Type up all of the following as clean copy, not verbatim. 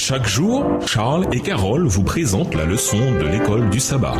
Chaque jour, Charles et Carole vous présentent la leçon de l'école du sabbat.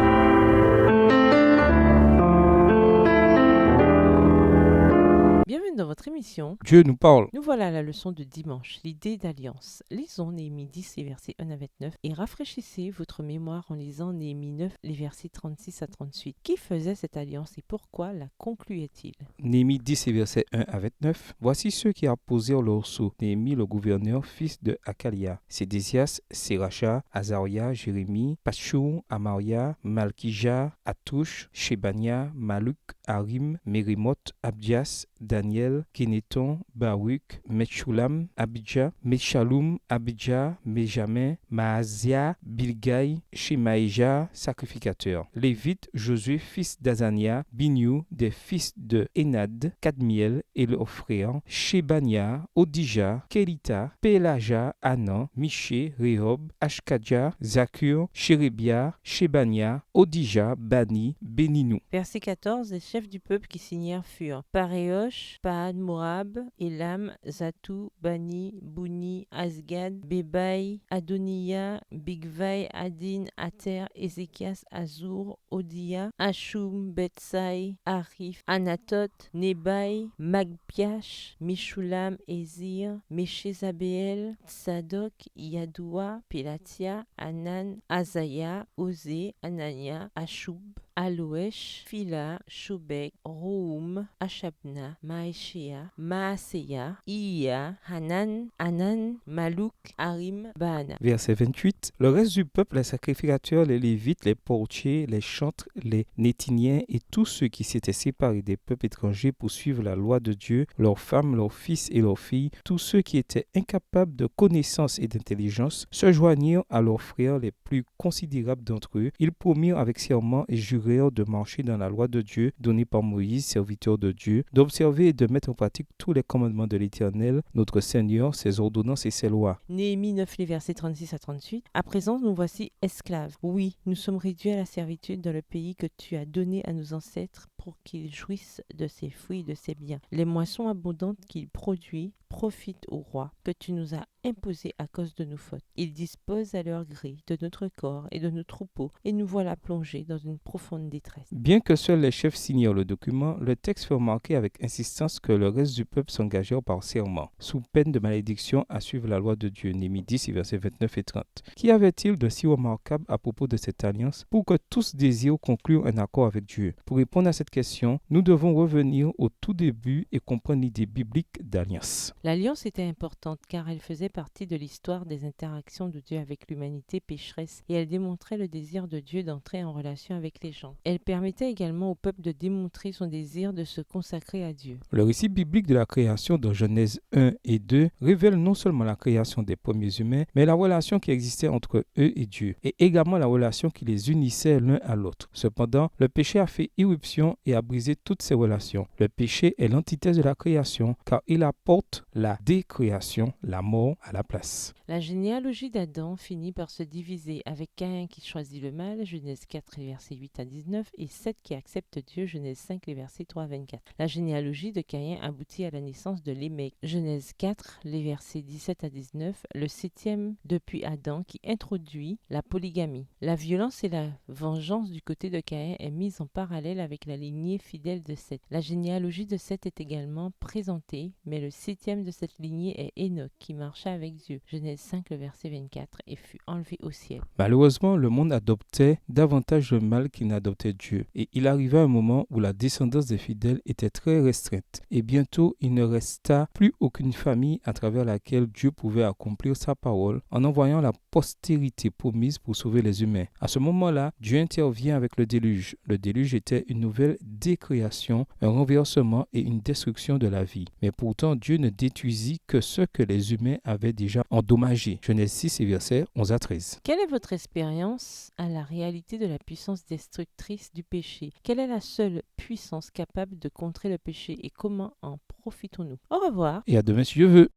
Bienvenue dans votre émission. Dieu nous parle. Nous voilà à la leçon de dimanche, l'idée d'alliance. Lisons Néhémie 10, les versets 1 à 29 et rafraîchissez votre mémoire en lisant Néhémie 9, les versets 36 à 38. Qui faisait cette alliance et pourquoi la concluait-il? Néhémie 10 et versets 1 à 29. Voici ceux qui apposèrent leur sceau. Néhémie le gouverneur, fils de Hakalia, Sédécias, Séracha, Azaria, Jérémie, Pashur, Amaria, Malkija, Atouch, Shebania, Maluk, Harim, Mérémoth, Abdias, Daniel, Kénéton, Baruch, Meshulam, Abidja, Meshalum, Abidja, Benjamin, Maazia, Bilgaï, Shemaïja, sacrificateur. Lévite, Josué, fils d'Azania, Bignou, des fils de Enad, Kadmiel et leurs frères, Shebania, Odija, Kelita, Pelaja, Anan, Miché, Rehob, Ashkadja, Zakur, Shérébia, Shebania, Odija, Bani, Beninou. Verset 14, les chefs du peuple qui signèrent furent Paréosh, Paad, Moab, Elam, Zatou, Bani, Bouni, Asgad, Bebaï, Adonia, Bigvai, Adin, Ater, Ézéchias, Azur, Odia, Ashum, Betsai, Arif, Anatot, Nebai, Magpiash, Meshulam, Ezir, Meshezabeel, Tsadok, Yadoua, Pelatia, Anan, Azaya, Osé, Anania, Ashub, Aloesh, Phila, Shobek, Roum, Ashabna, Maeshea, Maaseya, Iya, Hanan, Anan, Maluk, Harim, Baana. Verset 28. Le reste du peuple, les sacrificateurs, les lévites, les portiers, les chantres, les nétiniens et tous ceux qui s'étaient séparés des peuples étrangers pour suivre la loi de Dieu, leurs femmes, leurs fils et leurs filles, tous ceux qui étaient incapables de connaissance et d'intelligence, se joignirent à leurs frères les plus considérables d'entre eux. Ils promirent avec serment et jurèrent de marcher dans la loi de Dieu donnée par Moïse, serviteur de Dieu, d'observer et de mettre en pratique tous les commandements de l'Éternel, notre Seigneur, ses ordonnances et ses lois. Néhémie 9, les versets 36 à 38. À présent, nous voici esclaves. Oui, nous sommes réduits à la servitude dans le pays que tu as donné à nos ancêtres pour qu'ils jouissent de ses fruits et de ses biens. Les moissons abondantes qu'il produit profitent au roi que tu nous as imposé à cause de nos fautes. Ils disposent à leur gré de notre corps et de nos troupeaux et nous voilà plongés dans une profonde détresse. Bien que seuls les chefs signèrent le document, le texte fait remarquer avec insistance que le reste du peuple s'engagèrent par serment, sous peine de malédiction à suivre la loi de Dieu. Néhémie 10, versets 29 et 30. Qu'y avait-il de si remarquable à propos de cette alliance pour que tous désirent conclure un accord avec Dieu? Pour répondre à cette question, nous devons revenir au tout début et comprendre l'idée biblique d'alliance. L'alliance était importante car elle faisait partie de l'histoire des interactions de Dieu avec l'humanité pécheresse et elle démontrait le désir de Dieu d'entrer en relation avec les gens. Elle permettait également au peuple de démontrer son désir de se consacrer à Dieu. Le récit biblique de la création dans Genèse 1 et 2 révèle non seulement la création des premiers humains, mais la relation qui existait entre eux et Dieu, et également la relation qui les unissait l'un à l'autre. Cependant, le péché a fait irruption et a brisé toutes ces relations. Le péché est l'antithèse de la création, car il apporte la décréation, la mort à la place. La généalogie d'Adam finit par se diviser avec Caïn qui choisit le mal, Genèse 4, les versets 8 à 19, et Seth qui accepte Dieu, Genèse 5, les versets 3 à 24. La généalogie de Caïn aboutit à la naissance de Lémec, Genèse 4, les versets 17 à 19, le septième depuis Adam qui introduit la polygamie. La violence et la vengeance du côté de Caïn est mise en parallèle avec la lignée fidèle de Seth. La généalogie de Seth est également présentée, mais le septième de cette lignée est Enoch qui marcha avec Dieu, Genèse 5, le verset 24, et fut enlevé au ciel. Malheureusement, le monde adoptait davantage le mal qu'il n'adoptait Dieu, et il arriva un moment où la descendance des fidèles était très restreinte, et bientôt il ne resta plus aucune famille à travers laquelle Dieu pouvait accomplir sa parole en envoyant la postérité promise pour sauver les humains. À ce moment-là, Dieu intervient avec le déluge. Le déluge était une nouvelle décréation, un renversement et une destruction de la vie. Mais pourtant, Dieu ne détruisit que ce que les humains avaient déjà endommagé. Genèse 6 et versets 11 à 13. Quelle est votre expérience à la réalité de la puissance destructrice du péché? Quelle est la seule puissance capable de contrer le péché et comment en profitons-nous? Au revoir. Et à demain si Dieu veut.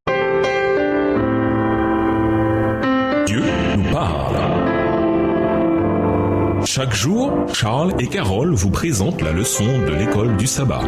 Dieu nous parle. Chaque jour, Charles et Carole vous présentent la leçon de l'école du sabbat.